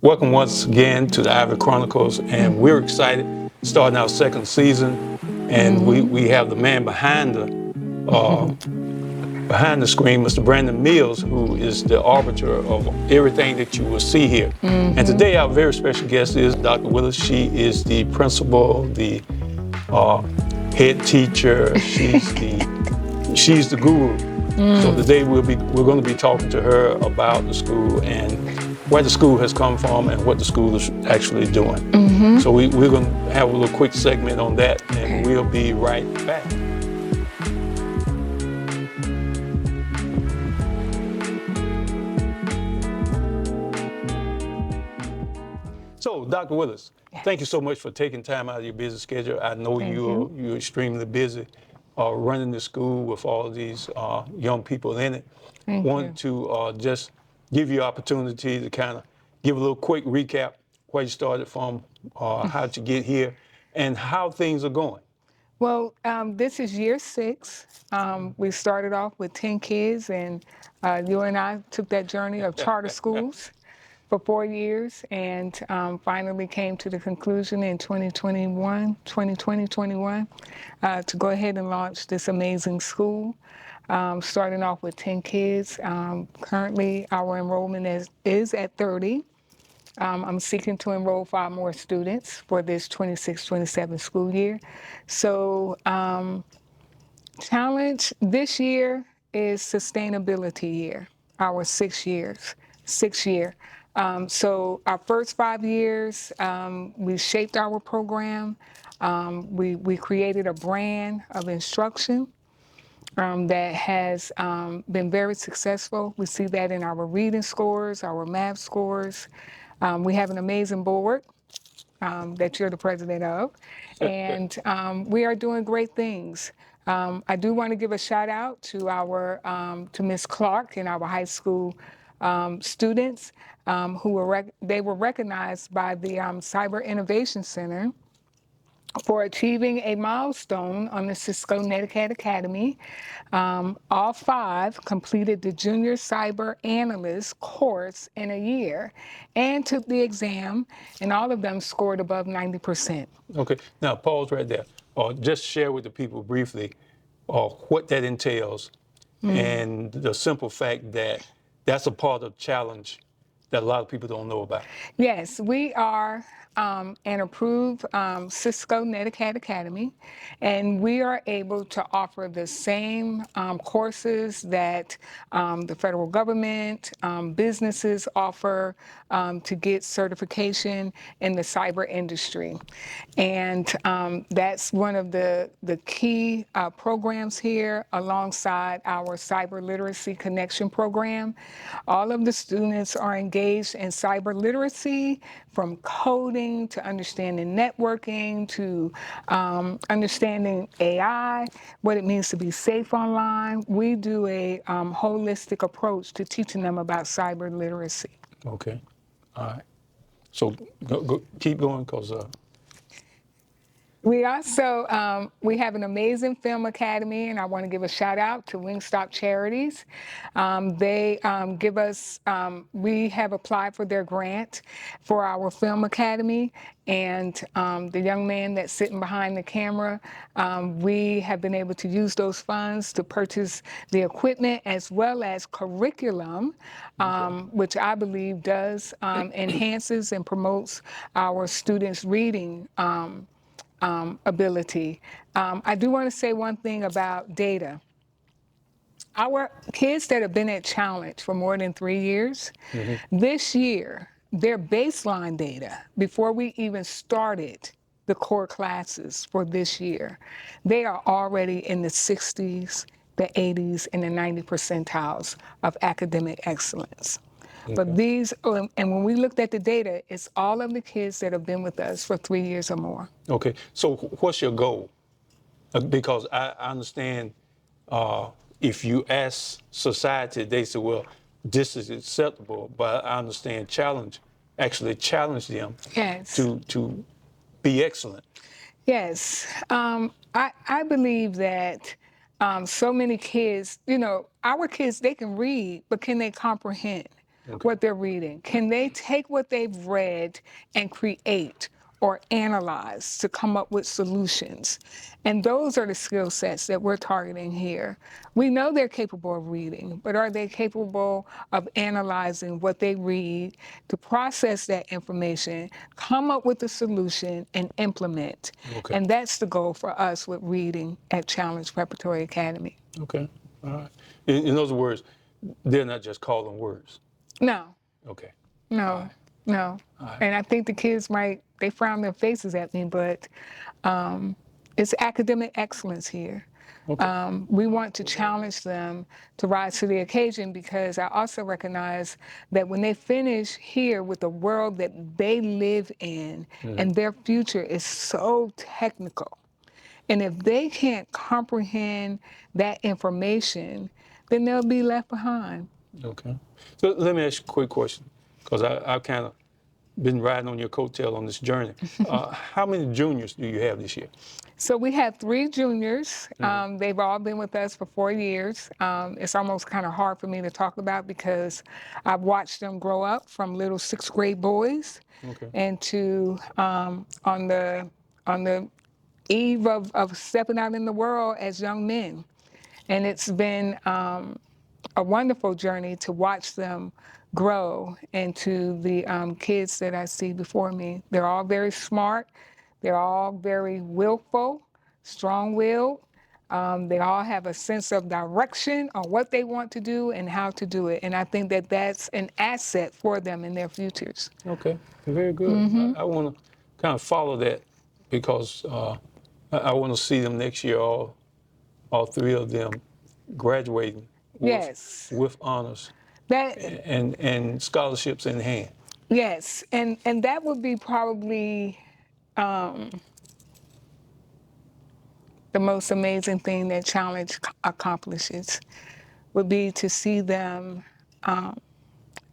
Welcome once again to the Ivey Chronicles, and we're excited starting our second season. And we have the man behind the screen, Mr. Brandon Mills, who is the arbiter of everything that you will see here. And today our very special guest is Dr. Willis. She is the principal, the head teacher. She's the guru. So today we're going to be talking to her about the school and where the school has come from and what the school is actually doing. So we're going to have a little quick segment on that, and we'll be right back. So, Dr. Willis, thank you so much for taking time out of your busy schedule. I know you're extremely busy running the school with all of these young people in it. Wanted to just give you opportunity to kind of give a little quick recap where you started from, how'd you get here, and how things are going. Well, this is year 6. We started off with 10 kids, and you and I took that journey of charter schools for 4 years, and finally came to the conclusion in 2020-21 to go ahead and launch this amazing school. Starting off with 10 kids. Currently, our enrollment is at 30. I'm seeking to enroll 5 more students for this 26-27 school year. So challenge this year is sustainability year, our 6 year. So our first 5 years, we shaped our program. We created a brand of instruction that has been very successful. We see that in our reading scores, our math scores. We have an amazing board that you're the president of, and we are doing great things. I do want to give a shout out to to Miss Clark and our high school students who were recognized by the Cyber Innovation Center for achieving a milestone on the Cisco Netiquette Academy. All 5 completed the Junior Cyber Analyst course in a year and took the exam, and all of them scored above 90%. Okay, now pause right there. Just share with the people briefly what that entails and the simple fact that that's a part of the challenge that a lot of people don't know about. Yes, we are an approved Cisco Netiquette Academy, and we are able to offer the same courses that the federal government, businesses offer to get certification in the cyber industry. And that's one of the key programs here alongside our Cyber Literacy Connection program. All of the students are engaged in cyber literacy, from coding to understanding networking to understanding AI, what it means to be safe online. We do a holistic approach to teaching them about cyber literacy. Okay, all right. So keep going, because We also, we have an amazing film academy, and I want to give a shout out to Wingstop Charities. They give us, we have applied for their grant for our film academy, and the young man that's sitting behind the camera, we have been able to use those funds to purchase the equipment as well as curriculum, which I believe does enhances and promotes our students' reading ability. I do want to say one thing about data. Our kids that have been at Challenge for more than 3 years, this year, their baseline data, before we even started the core classes for this year, they are already in the 60s, the 80s, and the 90 percentiles of academic excellence. But these, and when we looked at the data, it's all of the kids that have been with us for 3 years or more. okay, so what's your goal? Because I understand if you ask society, they say, well, this is acceptable, but I understand actually challenge them Yes. to be excellent. Yes. I believe that so many kids, you know, our kids, they can read, but can they comprehend? what they're reading? Can they take what they've read and create or analyze to come up with solutions? And those are the skill sets that we're targeting here. We know they're capable of reading, but are they capable of analyzing what they read to process that information, come up with a solution, and implement? Okay. And that's the goal for us with reading at Challenge Preparatory Academy. Okay. All right. In other words, they're not just calling words. No, Okay. no, no. right. And I think the kids they frown their faces at me, but it's academic excellence here. Okay. We want to challenge them to rise to the occasion, because I also recognize that when they finish here with the world that they live in and their future is so technical, and if they can't comprehend that information, then they'll be left behind. Okay. So let me ask you a quick question, because I've kind of been riding on your coattail on this journey. How many juniors do you have this year? So we have 3 juniors. They've all been with us for 4 years. It's almost kind of hard for me to talk about, because I've watched them grow up from little 6th grade boys into on the eve of stepping out in the world as young men. And it's been a wonderful journey to watch them grow into the kids that I see before me. They're all very smart. They're all very willful, strong-willed. They all have a sense of direction on what they want to do and how to do it. And I think that that's an asset for them in their futures. Okay. Very good. I want to kind of follow that, because I want to see them next year, all 3 of them graduating with honors That and scholarships in hand. Yes, and that would be probably the most amazing thing that Challenge accomplishes, would be to see them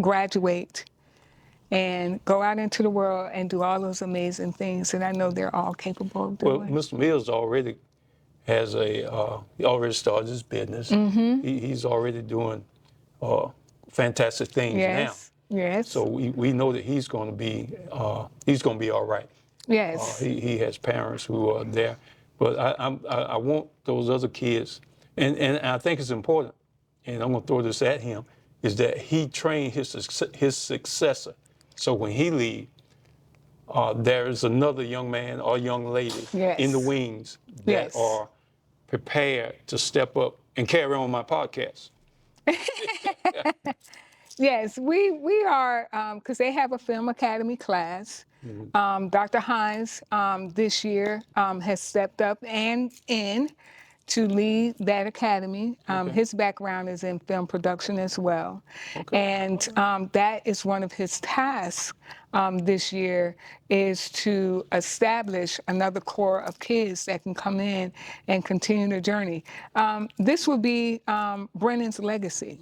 graduate and go out into the world and do all those amazing things that I know they're all capable of Well, doing. Mr. Mills already has he already started his business. He's already doing fantastic things now. Yes. So we know that he's going to be all right. Yes. He has parents who are there, but I want those other kids, and I think it's important, and I'm going to throw this at him, is that he train his successor, so when he leaves, there's another young man or young lady in the wings that are prepared to step up and carry on my podcast. Yes, we are, because they have a film academy class. Dr. Hines this year has stepped up and in to lead that academy. His background is in film production as well. And that is one of his tasks this year, is to establish another core of kids that can come in and continue the journey. This will be Brennan's legacy.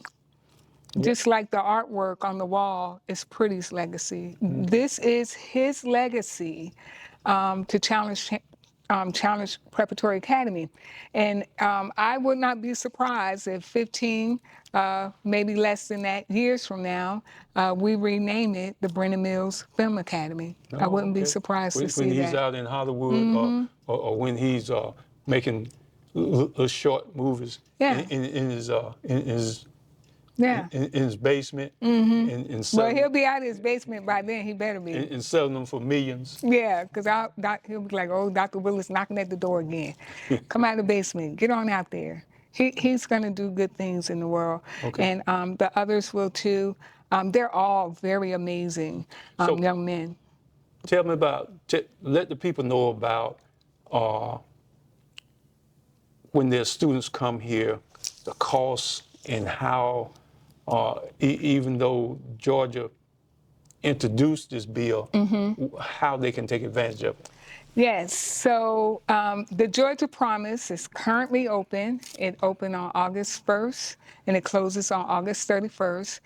Just like the artwork on the wall is Pretty's legacy. This is his legacy to challenge Preparatory Academy. And I would not be surprised if 15, maybe less than that, years from now, we rename it the Brennan Mills Film Academy. I wouldn't be surprised to see that. When he's out in Hollywood, or when he's making little short movies in his basement. And Well, he'll be out of his basement by then. He better be. And selling them for millions. Yeah, because he'll be like, oh, Dr. Willis knocking at the door again. Come out of the basement. Get on out there. He's going to do good things in the world. And the others will too. They're all very amazing young men. Tell me let the people know about when their students come here, the costs, and how even though Georgia introduced this bill, how they can take advantage of it. Yes, so the Georgia Promise is currently open. It opened on August 1st and it closes on August 31st.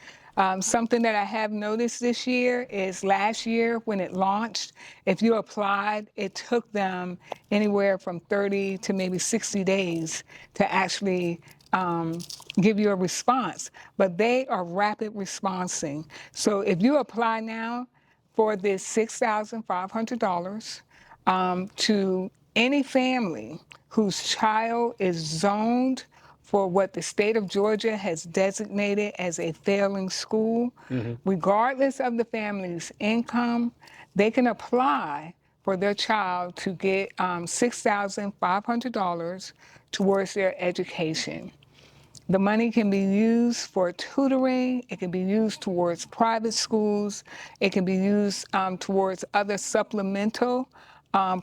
Something that I have noticed this year is last year when it launched, if you applied, it took them anywhere from 30 to maybe 60 days to actually give you a response, but they are rapid responding. So if you apply now for this $6,500 to any family whose child is zoned for what the state of Georgia has designated as a failing school, regardless of the family's income, they can apply for their child to get $6,500 towards their education. The money can be used for tutoring, it can be used towards private schools, it can be used towards other supplemental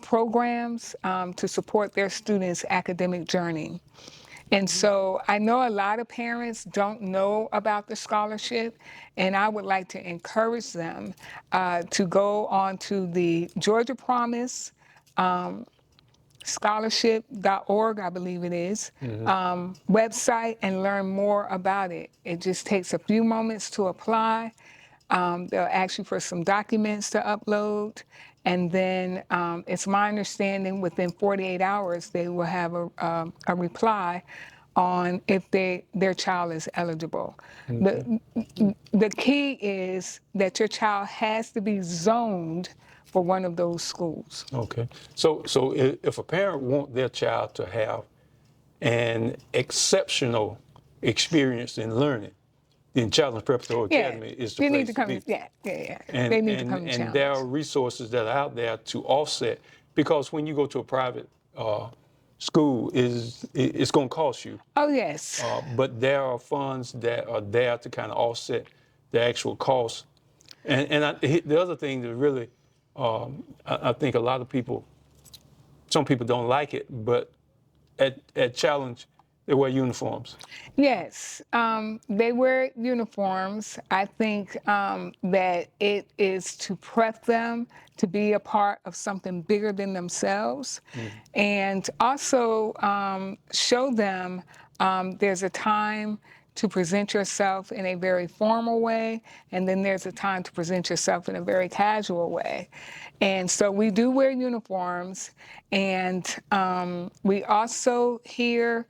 programs to support their students' academic journey. And so I know a lot of parents don't know about the scholarship, and I would like to encourage them to go on to the Georgia Promise scholarship.org, I believe it is, website and learn more about it. It just takes a few moments to apply. They'll ask you for some documents to upload. And then it's my understanding within 48 hours, they will have a reply on if their child is eligible. The key is that your child has to be zoned for one of those schools. Okay. So if a parent wants their child to have an exceptional experience in learning, then Challenge Preparatory Academy is the they place need to come. be. Yeah. And, They need to come and there are resources that are out there to offset, because when you go to a private school, it's going to cost you. Oh, yes. But there are funds that are there to kind of offset the actual cost. And the other thing that really, I think a lot of people, some people don't like it, but at Challenge, they wear uniforms. Yes, they wear uniforms. I think that it is to prep them to be a part of something bigger than themselves, and also show them there's a time to present yourself in a very formal way, and then there's a time to present yourself in a very casual way. And so we do wear uniforms, and we also here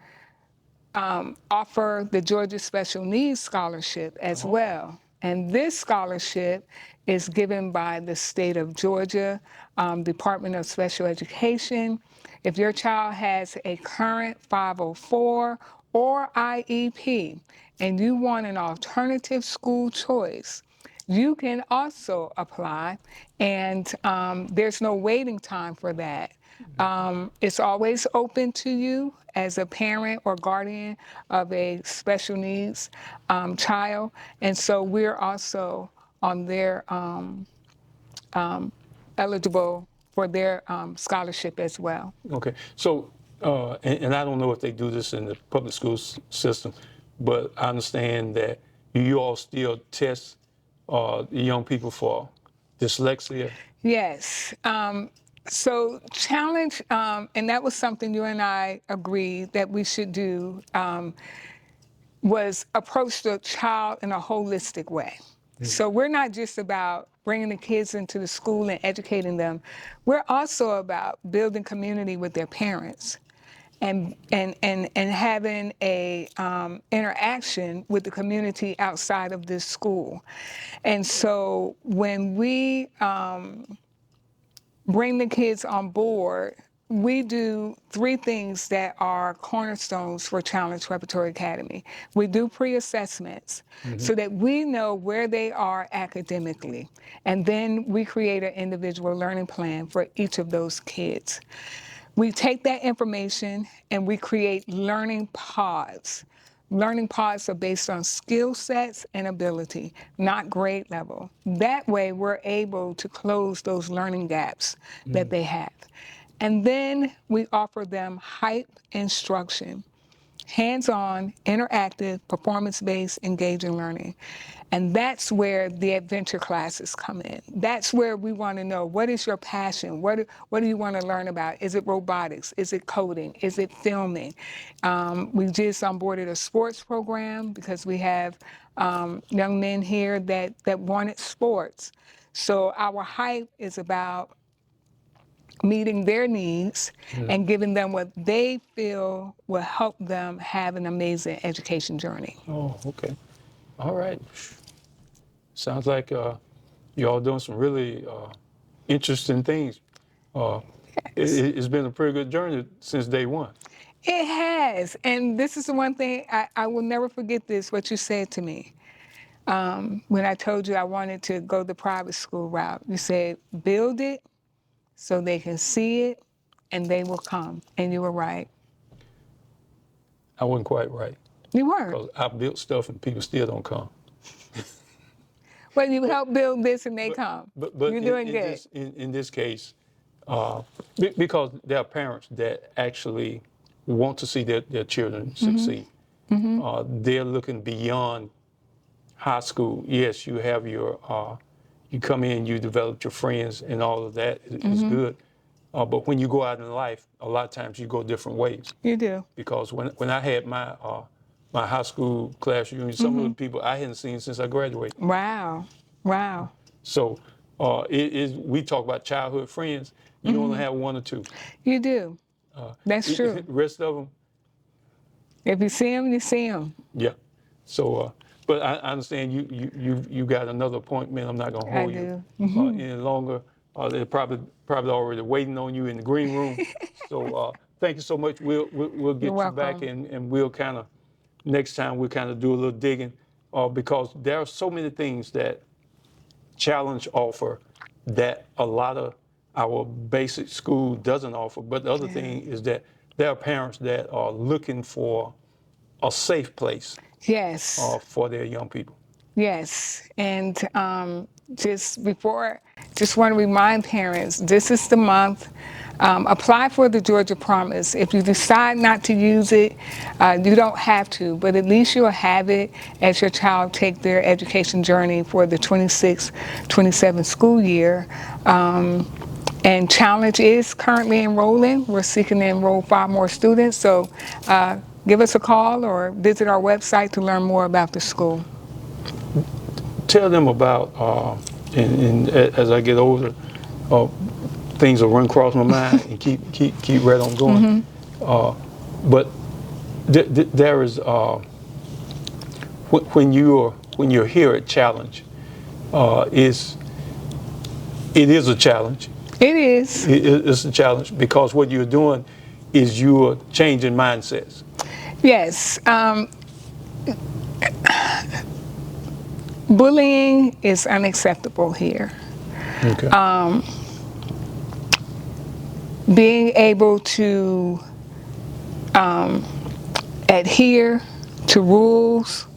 offer the Georgia Special Needs Scholarship as well. And this scholarship is given by the state of Georgia, Department of Special Education. If your child has a current 504 or IEP and you want an alternative school choice, you can also apply, and there's no waiting time for that. It's always open to you as a parent or guardian of a special needs child, and so we're also on their eligible for their scholarship as well. Okay, so, and I don't know if they do this in the public school system, but I understand that you all still test young people for dyslexia. Yes. So challenge, and that was something you and I agreed that we should do, was approach the child in a holistic way. So we're not just about bringing the kids into the school and educating them. We're also about building community with their parents and having a interaction with the community outside of this school. And so when we bring the kids on board, we do three things that are cornerstones for Challenge Preparatory Academy. We do pre-assessments so that we know where they are academically. And then we create an individual learning plan for each of those kids. We take that information and we create learning pods. Learning pods are based on skill sets and ability, not grade level. That way, we're able to close those learning gaps that they have. And then we offer them hype instruction, hands-on, interactive, performance-based, engaging learning. And that's where the adventure classes come in. That's where we want to know, what is your passion? What do you want to learn about? Is it robotics? Is it coding? Is it filming? We just onboarded a sports program because we have young men here that wanted sports. So our hype is about meeting their needs and giving them what they feel will help them have an amazing education journey. Oh, okay. All right. Sounds like you all doing some really interesting things. It's been a pretty good journey since day one. It has. And this is the one thing I will never forget this, what you said to me. When I told you I wanted to go the private school route, you said, build it so they can see it and they will come. And you were right. I wasn't quite right. You weren't. Because I built stuff and people still don't come. But you help build this and they come. But You're doing good. In this case, because there are parents that actually want to see their children succeed. They're looking beyond high school. Yes, you have your, you come in, you develop your friends and all of that is good. But when you go out in life, a lot of times you go different ways. You do. Because when I had my my high school class reunion, some of the people I hadn't seen since I graduated. Wow. Wow. So we talk about childhood friends. You only have one or two. You do. That's true. The rest of them, If you see them, you see them. yeah. So, but I understand you got another appointment. I'm not gonna hold you any longer. They're probably already waiting on you in the green room. So thank you so much. We'll get You're you back welcome. and we'll kind of next time we'll kind of do a little digging because there are so many things that Challenge offer that a lot of our basic school doesn't offer. But the other thing is that there are parents that are looking for a safe place Yes. for their young people. Yes. And just want to remind parents, this is the month. Apply for the Georgia Promise. If you decide not to use it, you don't have to, but at least you'll have it as your child take their education journey for the 26-27 school year. And Challenge is currently enrolling. We're seeking to enroll 5 more students. So give us a call or visit our website to learn more about the school. Tell them about, and as I get older, things will run across my mind and keep right on going. But there is when you're here at Challenge, it is a challenge. It is. It's a challenge because what you're doing is you're changing mindsets. Yes. Bullying is unacceptable here. Okay. Being able to adhere to rules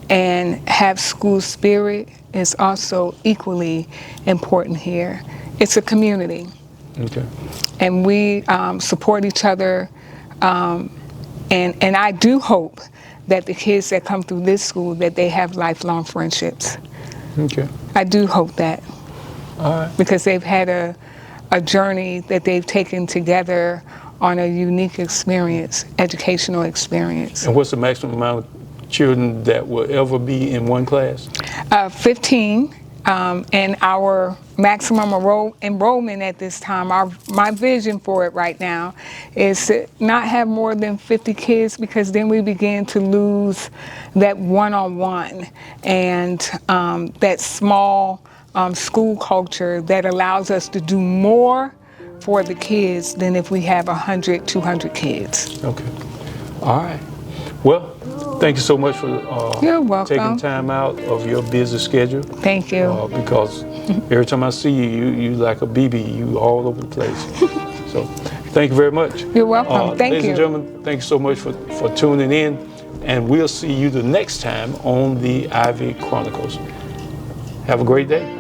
and have school spirit is also equally important here. It's a community. Okay. And we support each other. And I do hope that the kids that come through this school, that they have lifelong friendships. Okay. I do hope that. All right. Because they've had a journey that they've taken together on a unique experience, educational experience. And what's the maximum amount of children that will ever be in one class? 15. And our maximum enrollment at this time, my vision for it right now is to not have more than 50 kids because then we begin to lose that one-on-one and that small school culture that allows us to do more for the kids than if we have 100, 200 kids. Okay. All right. Well, thank you so much for You're welcome. taking time out of your busy schedule. Thank you. Because every time I see you like a BB, you all over the place. So thank you very much. You're welcome. Thank ladies you. and gentlemen, thank you so much for tuning in. And we'll see you the next time on the Ivey Chronicles. Have a great day.